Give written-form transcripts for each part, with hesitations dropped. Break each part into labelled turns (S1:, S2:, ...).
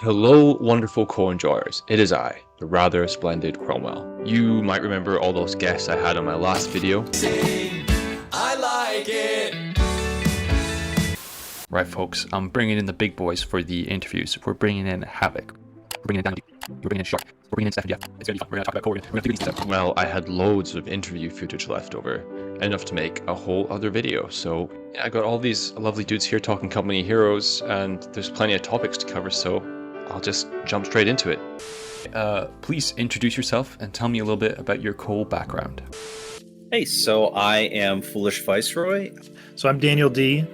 S1: Hello, wonderful co-enjoyers. It is I, the rather splendid Cromwell. You might remember all those guests I had on my last video.
S2: I like it.
S3: Right, folks, I'm bringing in the big boys for the interviews. We're bringing in Havoc. We're bringing in Danny. We're bringing in Shark. We're bringing in Steph and Jeff. It's going to be fun. We're going to talk about code. We're going to figure these out.
S1: Well, I had loads of interview footage left over, enough to make a whole other video. So yeah, I got all these lovely dudes here talking company heroes, and there's plenty of topics to cover, so I'll just jump straight into it.
S3: Please introduce yourself and tell me a little bit about your Cole background.
S4: Hey, so I am Foolish Viceroy.
S5: So I'm Daniel D.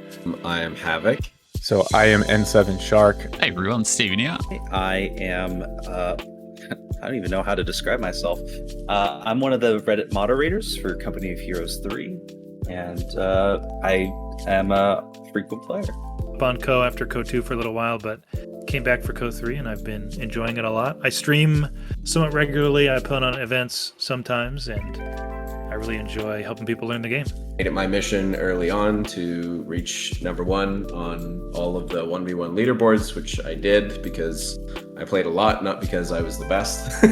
S6: I am Havoc.
S7: So I am N7 Shark.
S8: Hey everyone, Steven here.
S4: I am, I don't even know how to describe myself. I'm one of the Reddit moderators for Company of Heroes 3, and I am a frequent player.
S5: Up on Co after Co2 for a little while, but came back for Co3 and I've been enjoying it a lot. I stream somewhat regularly. I put on events sometimes, and I really enjoy helping people learn the game.
S6: Made it my mission early on to reach #1 on all of the 1v1 leaderboards, which I did because I played a lot, not because I was the best.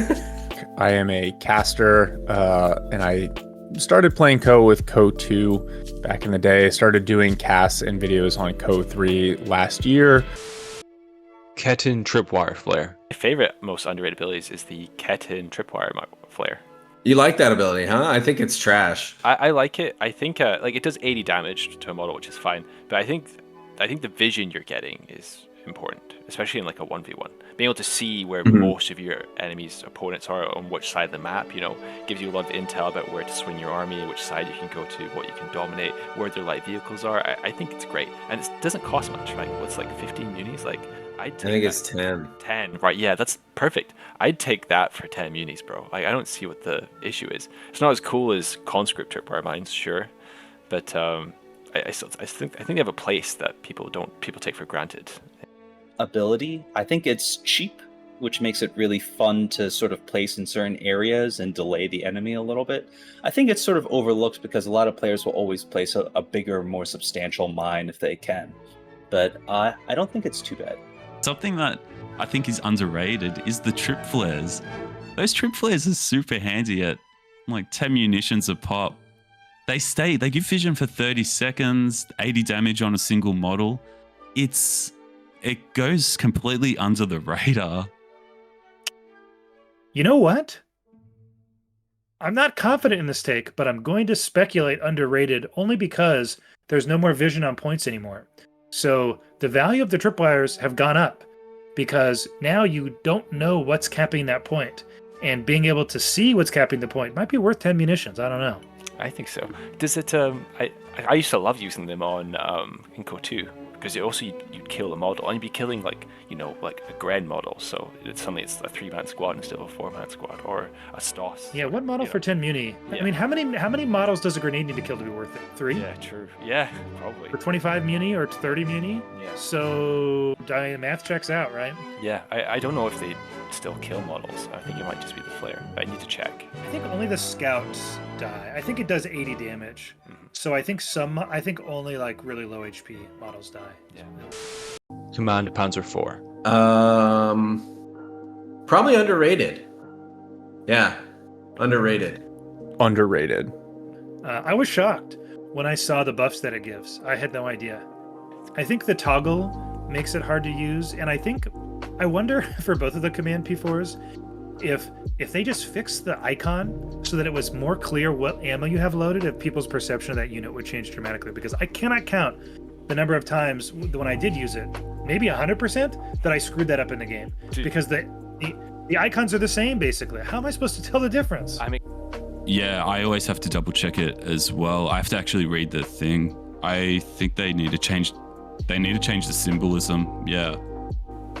S7: I am a caster, and I started playing Co with Co2 back in the day. I started doing casts and videos on Co3 last year.
S1: Ketin Tripwire Flare.
S9: My favorite, most underrated abilities is the Ketin Tripwire Flare.
S6: You like that ability, huh? I think it's trash.
S9: I like it. I think like it does 80 damage to a model, which is fine. But I think the vision you're getting is important, especially in like a 1v1. Being able to see where most of your enemies' opponents are on which side of the map, you know, gives you a lot of intel about where to swing your army, which side you can go to, what you can dominate, where their light vehicles are. I think it's great, and it doesn't cost much. Like what's like 15 unis? Like I
S6: think it's 10.
S9: 10, right? Yeah, that's perfect. I'd take that for 10 munis, bro. Like I don't see what the issue is. It's not as cool as conscript tripwire mines, sure, but I think they have a place that people take for granted.
S4: Ability, I think it's cheap, which makes it really fun to sort of place in certain areas and delay the enemy a little bit. I think it's sort of overlooked because a lot of players will always place a bigger, more substantial mine if they can. But I don't think it's too bad.
S8: Something that I think is underrated is the trip flares. Those trip flares are super handy at like 10 munitions a pop. They give vision for 30 seconds, 80 damage on a single model. It goes completely under the radar.
S5: You know what? I'm not confident in this take, but I'm going to speculate underrated only because there's no more vision on points anymore. So the value of the tripwires have gone up because now you don't know what's capping that point, and being able to see what's capping the point might be worth 10 munitions. I don't know.
S9: I think so. Does it? I used to love using them on in Co2 because you'd kill a model and you'd be killing like a Gren model. So it's a 3-man squad instead of a 4-man squad, or a Stoss.
S5: Yeah, what model for 10 muni? Yeah. I mean, how many models does a grenade need to kill to be worth it? 3?
S9: Yeah, true. Yeah, probably.
S5: For 25 muni or 30 muni?
S9: Yeah.
S5: So math checks out, right?
S9: Yeah, I don't know if they still kill models. I think it might just be the flare. I need to check.
S5: I think only the scouts die. I think it does 80 damage. So I think only like really low HP models die.
S9: Yeah.
S1: Command Panzer 4.
S6: Probably underrated. Yeah, underrated.
S7: Underrated.
S5: I was shocked when I saw the buffs that it gives. I had no idea. I think the toggle makes it hard to use, and I wonder for both of the command P4s if they just fixed the icon so that it was more clear what ammo you have loaded, if people's perception of that unit would change dramatically, because I cannot count the number of times when I did use it, maybe 100%, that I screwed that up in the game. Because the icons are the same basically. How am I supposed to tell the difference?
S8: Yeah, I always have to double check it as well. I have to actually read the thing. I think they need to change the symbolism. Yeah.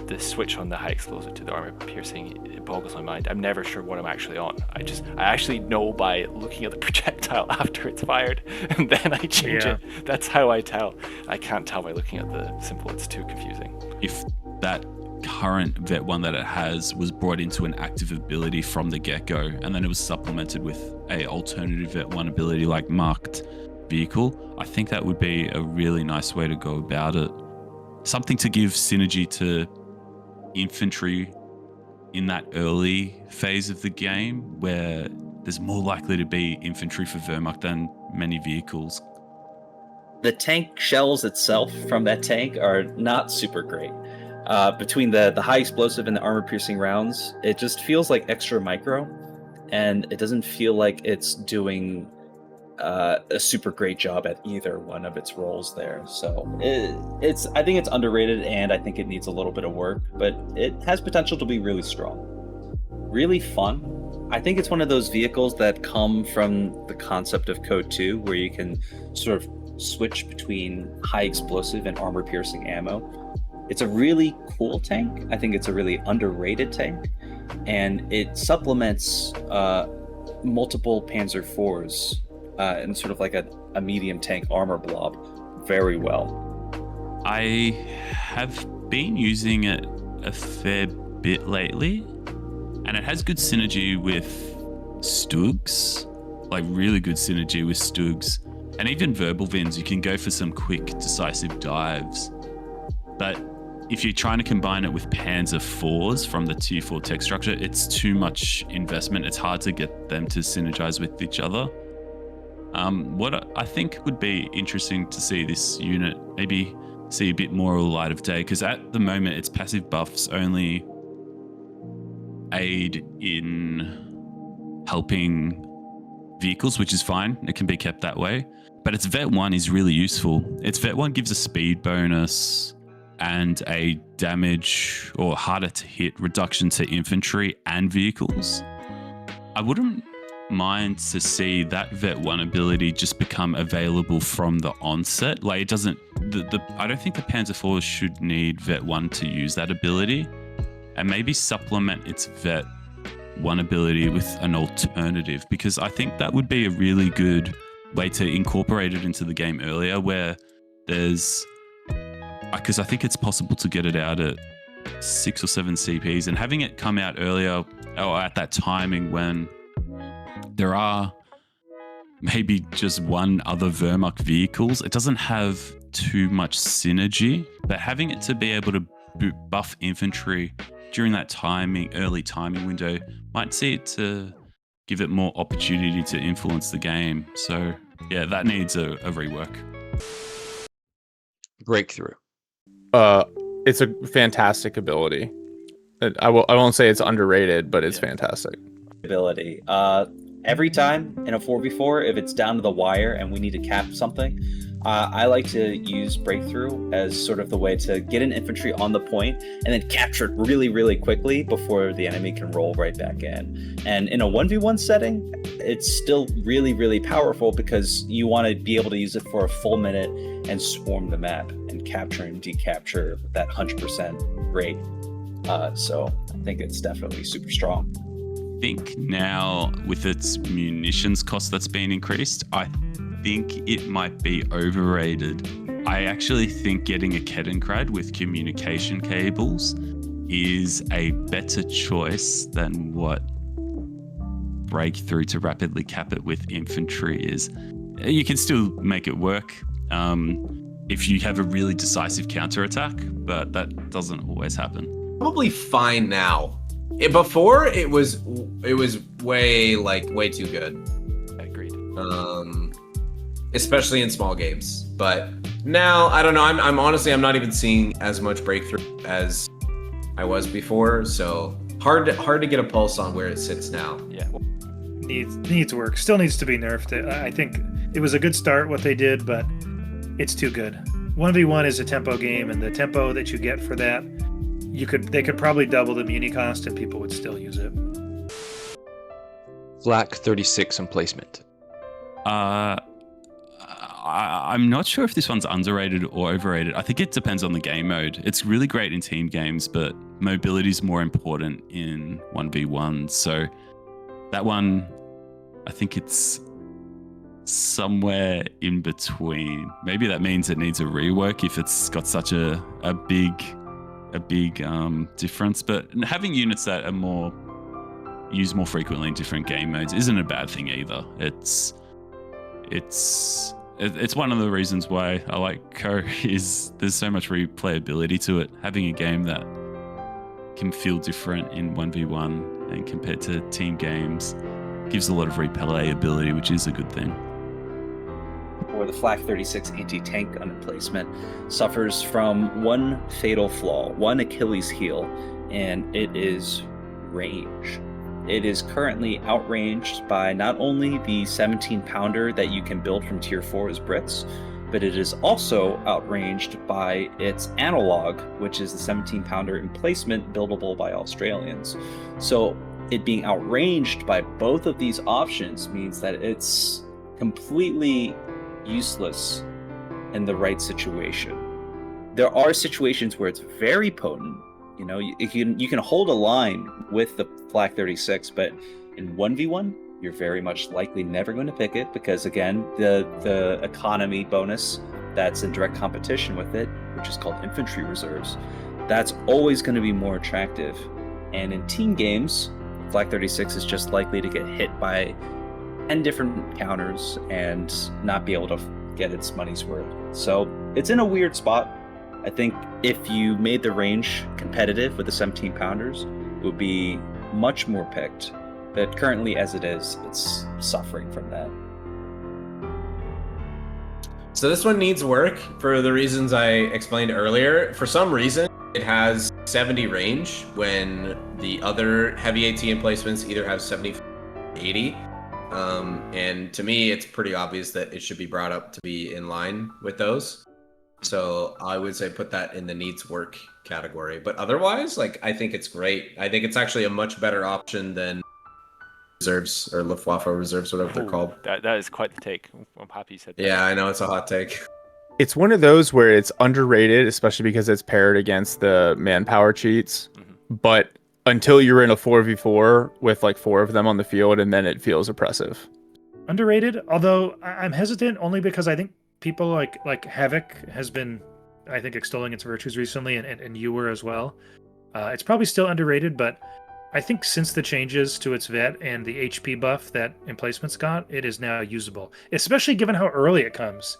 S9: The switch on the high explosive to the armor piercing, it boggles my mind. I'm never sure what I'm actually on. I actually know by looking at the projectile after it's fired, and then I change it. That's how I tell. I can't tell by looking at the symbol. It's too confusing.
S8: If that current Vet 1 that it has was brought into an active ability from the get-go, and then it was supplemented with a alternative Vet 1 ability like marked vehicle, I think that would be a really nice way to go about it. Something to give synergy to infantry in that early phase of the game where there's more likely to be infantry for Wehrmacht than many vehicles.
S4: The tank shells itself from that tank are not super great. Between the high explosive and the armor-piercing rounds, it just feels like extra micro, and it doesn't feel like it's doing a super great job at either one of its roles there. So I think it's underrated, and I think it needs a little bit of work, but it has potential to be really strong. Really fun. I think it's one of those vehicles that come from the concept of COH3, where you can sort of switch between high explosive and armor piercing ammo. It's a really cool tank. I think it's a really underrated tank, and it supplements multiple Panzer IVs and sort of like a medium tank armor blob very well.
S8: I have been using it a fair bit lately, and it has good synergy with Stugs, like really good synergy with Stugs. And even verbal Vins, you can go for some quick, decisive dives. But if you're trying to combine it with Panzer IVs from the Tier 4 tech structure, it's too much investment. It's hard to get them to synergize with each other. What I think would be interesting to see this unit maybe see a bit more light of day, because at the moment its passive buffs only aid in helping vehicles, which is fine. It can be kept that way. But its Vet 1 is really useful. Its Vet 1 gives a speed bonus and a damage or harder to hit reduction to infantry and vehicles. I wouldn't mind to see that Vet 1 ability just become available from the onset. Like, it doesn't, I don't think the Panzer IVs should need Vet 1 to use that ability, and maybe supplement its Vet 1 ability with an alternative, because I think that would be a really good way to incorporate it into the game earlier, where there's, because I think it's possible to get it out at 6 or 7 CPs, and having it come out earlier or at that timing when there are maybe just one other Wehrmacht vehicles, it doesn't have too much synergy, but having it to be able to buff infantry during that early timing window might see it to give it more opportunity to influence the game. So yeah, that needs a rework.
S1: Breakthrough.
S7: It's a fantastic ability. I won't say it's underrated, but it's fantastic.
S4: Ability. Every time in a 4v4, if it's down to the wire and we need to cap something, I like to use Breakthrough as sort of the way to get an infantry on the point and then capture it really, really quickly before the enemy can roll right back in. And in a 1v1 setting, it's still really, really powerful because you want to be able to use it for a full minute and swarm the map and capture and decapture that 100% rate. So I think it's definitely super strong.
S8: I think now with its munitions cost that's been increased, I think it might be overrated. I actually think getting a Kettenkrad with communication cables is a better choice than what Breakthrough to rapidly cap it with infantry is. You can still make it work if you have a really decisive counterattack, but that doesn't always happen.
S6: Probably fine now. Before it was way too good.
S9: Agreed.
S6: Especially in small games. But now I don't know. I'm honestly I'm not even seeing as much Breakthrough as I was before. So hard to get a pulse on where it sits now.
S9: Yeah.
S5: Needs work. Still needs to be nerfed. I think it was a good start what they did, but it's too good. 1v1 is a tempo game, and the tempo that you get for that, they could probably double the muni cost and people would still use it.
S1: FLAK 36 emplacement.
S8: I'm not sure if this one's underrated or overrated. I think it depends on the game mode. It's really great in team games, but mobility is more important in 1v1. So that one, I think it's somewhere in between. Maybe that means it needs a rework if it's got such a big difference. But having units that are used more frequently in different game modes isn't a bad thing either. It's one of the reasons why I like COH is there's so much replayability to it. Having a game that can feel different in 1v1 and compared to team games. Gives a lot of replayability, which is a good thing.
S4: Or the FLAK 36 anti-tank gun emplacement suffers from one fatal flaw, one Achilles heel, and it is range. It is currently outranged by not only the 17-pounder that you can build from Tier 4's Brits, but it is also outranged by its analog, which is the 17-pounder emplacement buildable by Australians. So it being outranged by both of these options means that it's completely useless in the right situation. There are situations where it's very potent. You know, you can hold a line with the FLAK 36, but in 1v1, you're very much likely never going to pick it because, again, the economy bonus that's in direct competition with it, which is called infantry reserves, that's always going to be more attractive. And in team games, FLAK 36 is just likely to get hit by 10 different counters and not be able to get its money's worth. So it's in a weird spot. I think if you made the range competitive with the 17 pounders, it would be much more picked. But currently, as it is, it's suffering from that.
S6: So this one needs work for the reasons I explained earlier. For some reason, it has 70 range when the other heavy AT emplacements either have 70 or 80. And to me, it's pretty obvious that it should be brought up to be in line with those. So I would say put that in the needs work category. But otherwise, like, I think it's great. I think it's actually a much better option than reserves or Luftwaffe reserves, whatever they're called.
S9: That is quite the take. I'm happy you said that.
S6: Yeah, I know, it's a hot take.
S7: It's one of those where it's underrated, especially because it's paired against the manpower cheats. But until you're in a 4v4 with like 4 of them on the field, and then it feels oppressive.
S5: Underrated, although I'm hesitant only because I think people like Havoc has been, I think, extolling its virtues recently, and you were as well. It's probably still underrated, but I think since the changes to its vet and the HP buff that emplacements got, it is now usable, especially given how early it comes.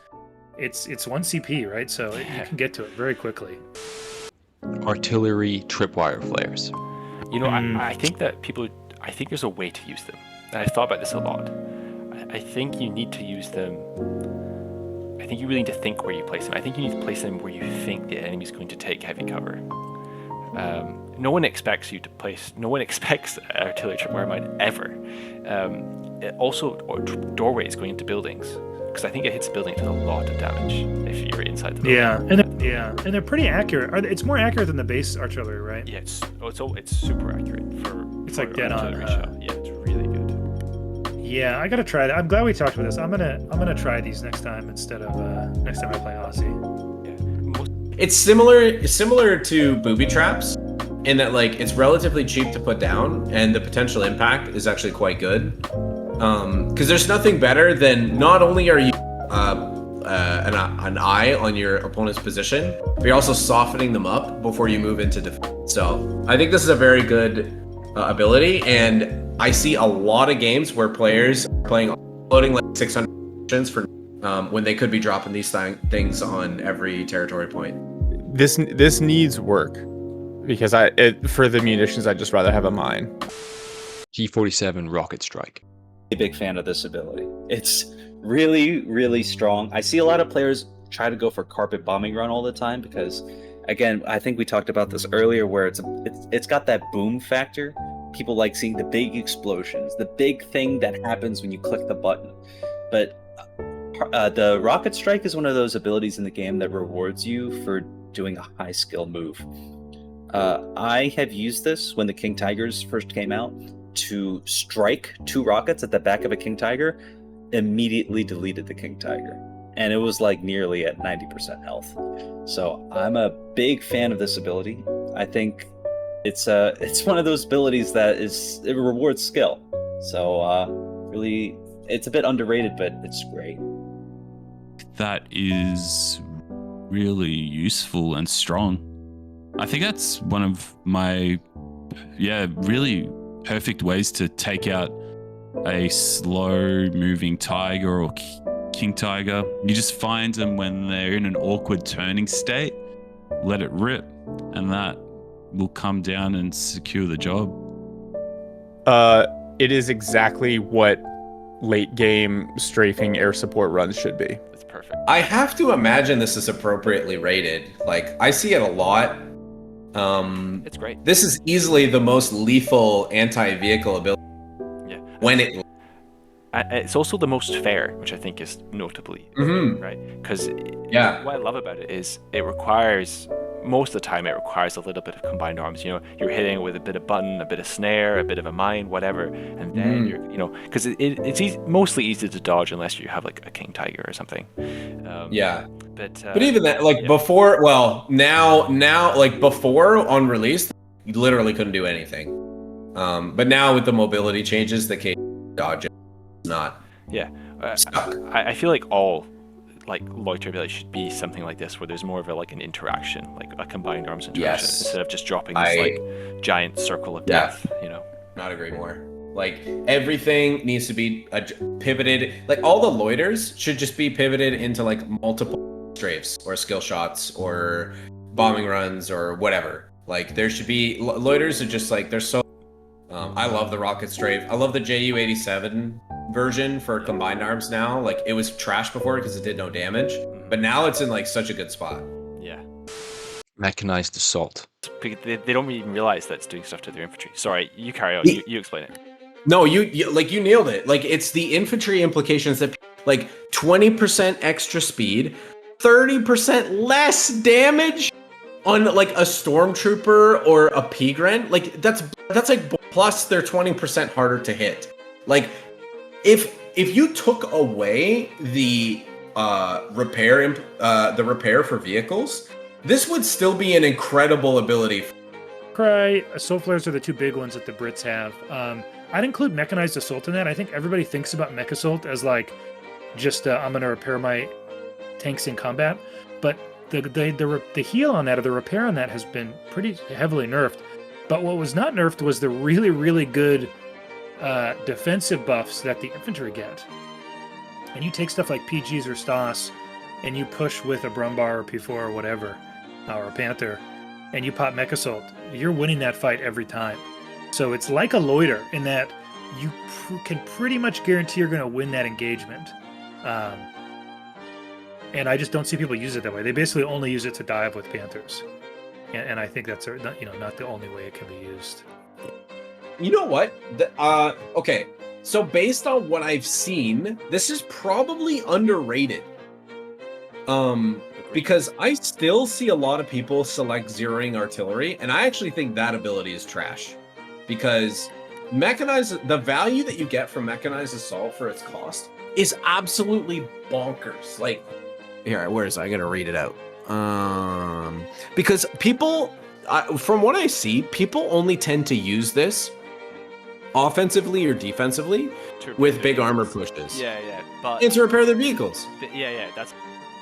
S5: It's 1 CP, right? So you can get to it very quickly.
S1: Artillery tripwire flares.
S9: You know, I think that I think there's a way to use them. And I thought about this a lot. I think you need to use them. I think you really need to think where you place them. I think you need to place them where you think the enemy's going to take heavy cover. No one expects artillery tripwire mine ever. Also, doorways going into buildings, because I think it hits buildings with a lot of damage if you're inside the building.
S5: And they're pretty accurate. It's more accurate than the base artillery, right?
S9: Yeah, it's super accurate for.
S5: It's like dead on.
S9: Yeah, it's really good.
S5: Yeah, I gotta try that. I'm glad we talked about this. I'm gonna try these next time instead of next time I play Aussie.
S9: Yeah.
S6: It's similar to booby traps in that, like, it's relatively cheap to put down and the potential impact is actually quite good. Because there's nothing better than not only are you an eye on your opponent's position, but you're also softening them up before you move into defense. So I think this is a very good ability, and I see a lot of games where players are loading like 600 missions for when they could be dropping these things on every territory point.
S7: This needs work because for the munitions, I'd just rather have a mine.
S1: P47 Rocket Strike.
S4: A big fan of this ability. It's really, really strong. I see a lot of players try to go for carpet bombing run all the time because, again, I think we talked about this earlier, where it's got that boom factor. People like seeing the big explosions, the big thing that happens when you click the button. But the Rocket Strike is one of those abilities in the game that rewards you for doing a high skill move. I have used this when the King Tigers first came out to strike 2 rockets at the back of a King Tiger, immediately deleted the King Tiger. And it was like nearly at 90% health. So I'm a big fan of this ability. I think it's one of those abilities that it rewards skill. So really, it's a bit underrated, but it's great.
S8: That is really useful and strong. I think that's one of my really perfect ways to take out a slow moving tiger or king tiger. You just find them when they're in an awkward turning state, let it rip, and that will come down and secure the job.
S7: It is exactly what late game strafing air support runs should be.
S9: That's perfect.
S6: I have to imagine this is appropriately rated. Like, I see it a lot.
S9: It's great.
S6: This is easily the most lethal anti-vehicle ability.
S9: Yeah.
S6: When it...
S9: It's also the most fair, which I think is notably right. Because what I love about it is it requires, most of the time it requires a little bit of combined arms. You know, you're hitting it with a bit of button, a bit of snare, a bit of a mine, whatever, and then you're, you know, because it's mostly easy to dodge unless you have like a King Tiger or something. But
S6: even that, like before, well, now, like before on release, you literally couldn't do anything. But now with the mobility changes, the case dodge is not.
S9: Yeah, I feel like all like loiter ability should be something like this, where there's more of a, like an interaction, like a combined arms interaction, instead of just dropping this like giant circle of death. You know,
S6: not agree more. Like everything needs to be pivoted. Like all the loiters should just be pivoted into like multiple strafes or skill shots or bombing runs or whatever. Like there should be loiters are just like they're so. I love the rocket strafe. I love the JU-87 version for combined arms now. Like it was trash before because it did no damage, but now it's in like such a good spot.
S9: Yeah.
S1: Mechanized assault.
S9: They don't even realize that it's doing stuff to their infantry. Sorry, you carry on. You explain it.
S6: No, you like you nailed it. Like it's the infantry implications that like 20% extra speed, 30% less damage on like a stormtrooper or a Pigren. Like that's like plus they're 20% harder to hit. Like if you took away the repair for vehicles, this would still be an incredible ability.
S5: Cry, assault flares are the two big ones that the Brits have. I'd include mechanized assault in that. I think everybody thinks about mech assault as like just I'm gonna repair my tanks in combat, but the heal on that or the repair on that has been pretty heavily nerfed. But what was not nerfed was the really, really good defensive buffs that the infantry get. And you take stuff like PGs or Stas, and you push with a Brumbar or P4 or whatever, or a Panther, and you pop Mech Assault, you're winning that fight every time. So it's like a loiter in that you can pretty much guarantee you're going to win that engagement. And I just don't see people use it that way. They basically only use it to dive with Panthers. And I think that's not the only way it can be used.
S6: You know what? Okay, so based on what I've seen, this is probably underrated. Because I still see a lot of people select zeroing artillery, and I actually think that ability is trash. Because the value that you get from mechanized assault for its cost is absolutely bonkers. Like, here, where is it? I gotta read it out. Because people, from what I see, people only tend to use this offensively or defensively with big armor pushes.
S9: Yeah, but
S6: and to repair their vehicles.
S9: That's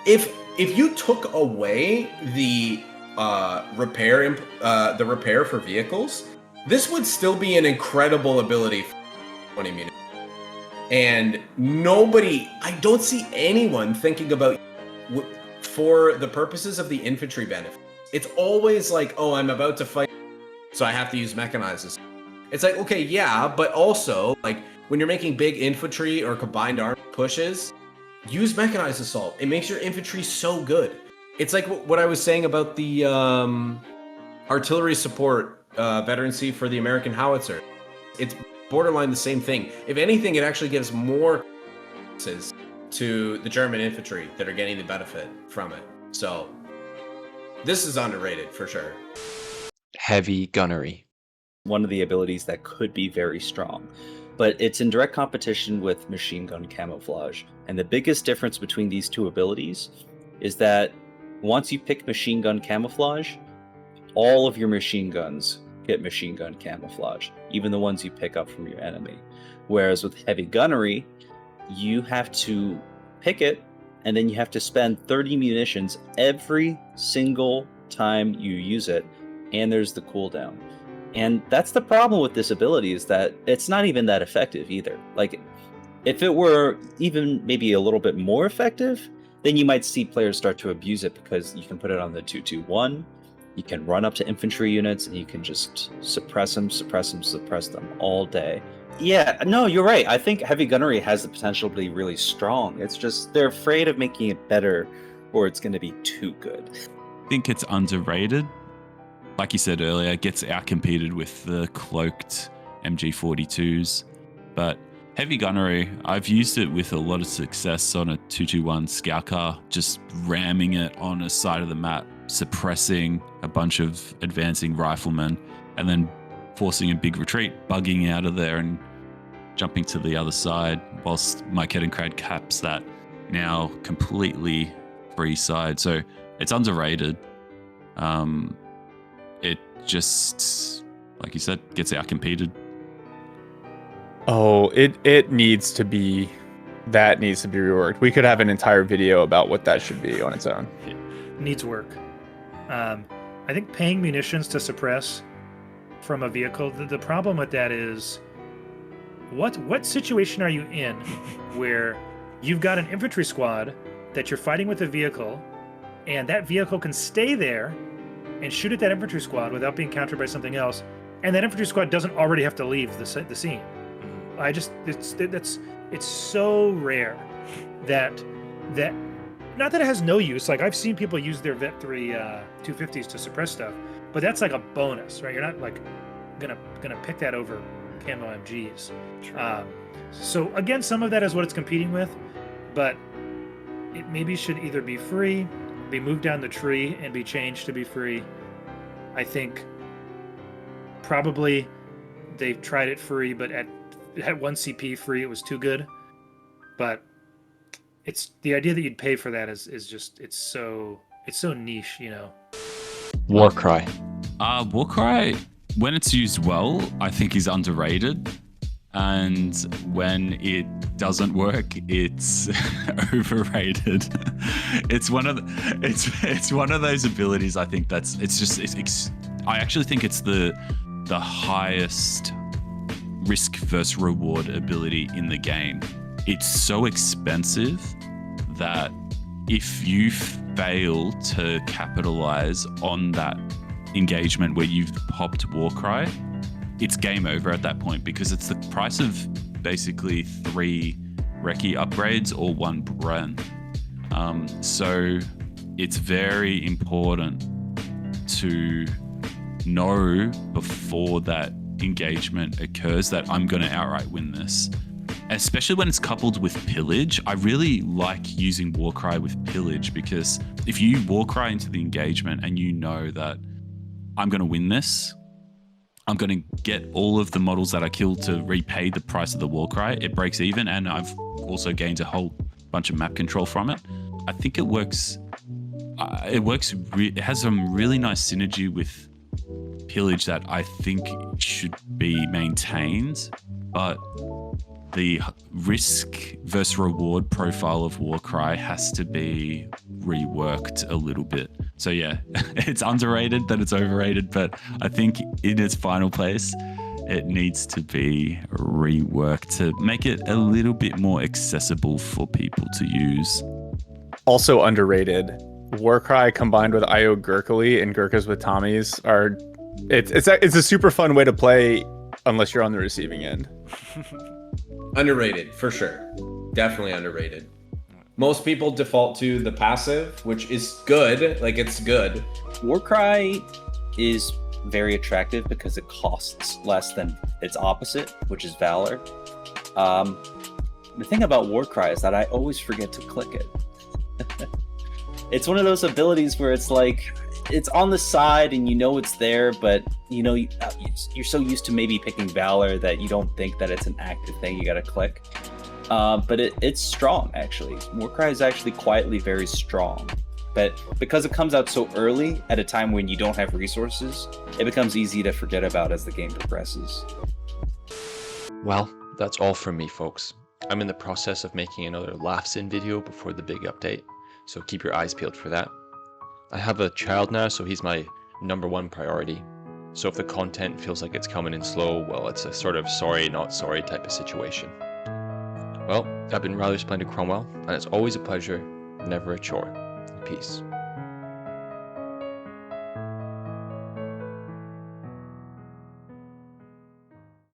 S6: if you took away the repair for vehicles, this would still be an incredible ability for 20 munitions. And I don't see anyone thinking about for the purposes of the infantry benefit. It's always like, oh, I'm about to fight, so I have to use mechanized. It's like, okay, yeah, but also, like, when you're making big infantry or combined arm pushes, use mechanized assault. It makes your infantry so good. It's like what I was saying about the artillery support veterancy for the American howitzer. It's borderline the same thing. If anything, it actually gives more to the German infantry that are getting the benefit from it. So this is underrated for sure.
S1: Heavy gunnery.
S4: One of the abilities that could be very strong, but it's in direct competition with machine gun camouflage. And the biggest difference between these two abilities is that once you pick machine gun camouflage, all of your machine guns get machine gun camouflage, even the ones you pick up from your enemy. Whereas with heavy gunnery, you have to pick it, and then you have to spend 30 munitions every single time you use it, and there's the cooldown. And that's the problem with this ability, is that it's not even that effective either. Like, if it were even maybe a little bit more effective, then you might see players start to abuse it because you can put it on the 2-2-1, You can run up to infantry units and you can just suppress them all day. Yeah, no, you're right. I think heavy gunnery has the potential to be really strong. It's just they're afraid of making it better or it's going to be too good.
S8: I think it's underrated. Like you said earlier, it gets outcompeted with the cloaked MG42s. But heavy gunnery, I've used it with a lot of success on a 221 scout car, just ramming it on a side of the map, suppressing a bunch of advancing riflemen, and then forcing a big retreat, bugging out of there and jumping to the other side, whilst my Kettenkrad caps that now completely free side. So it's underrated. It just, like you said, gets outcompeted.
S7: Oh, it needs to be, that needs to be reworked. We could have an entire video about what that should be on its own.
S5: Needs work. I think paying munitions to suppress from a vehicle, the problem with that is, what situation are you in where you've got an infantry squad that you're fighting with a vehicle, and that vehicle can stay there and shoot at that infantry squad without being countered by something else, and that infantry squad doesn't already have to leave the scene. It's so rare that not that it has no use. Like, I've seen people use their Vet 3 250s to suppress stuff, but that's like a bonus, right? You're not like gonna pick that over camo MGs. So again, some of that is what it's competing with, but it maybe should either be free, be moved down the tree, and be changed to be free. I think probably they've tried it free, but at 1 CP free, it was too good. But it's the idea that you'd pay for that is just it's so niche, you know.
S1: Warcry.
S8: Warcry, when it's used well, I think is underrated. And when it doesn't work, it's overrated. It's one of those abilities. I think I actually think it's the highest risk versus reward ability in the game. It's so expensive that if you fail to capitalize on that engagement where you've popped Warcry, it's game over at that point, because it's the price of basically 3 recce upgrades or 1 Bren. So it's very important to know before that engagement occurs that I'm going to outright win this. Especially when it's coupled with pillage. I really like using Warcry with pillage, because if you Warcry into the engagement and you know that I'm going to win this, I'm going to get all of the models that I killed to repay the price of the Warcry, it breaks even, and I've also gained a whole bunch of map control from it. I think it works. It has some really nice synergy with pillage that I think should be maintained, but the risk versus reward profile of Warcry has to be reworked a little bit. So yeah, it's underrated that it's overrated, but I think in its final place, it needs to be reworked to make it a little bit more accessible for people to use.
S7: Also underrated, Warcry combined with IO Gurkhaly and Gurkhas with Tommies are it's a super fun way to play unless you're on the receiving end.
S6: Underrated, for sure. Definitely underrated. Most people default to the passive, which is good. Like, it's good.
S4: Warcry is very attractive because it costs less than its opposite, which is Valor. The thing about Warcry is that I always forget to click it. It's one of those abilities where it's like, it's on the side and you know it's there, but you know you're so used to maybe picking Valor that you don't think that it's an active thing you gotta click. But it's strong, actually. Warcry is actually quietly very strong. But because it comes out so early, at a time when you don't have resources, it becomes easy to forget about as the game progresses.
S1: Well, that's all from me, folks. I'm in the process of making another Laughs In video before the big update, so keep your eyes peeled for that. I have a child now, so he's my #1 priority. So if the content feels like it's coming in slow, well, it's a sort of sorry, not sorry type of situation. Well, I've been Rather Splendid Cromwell, and it's always a pleasure, never a chore. Peace.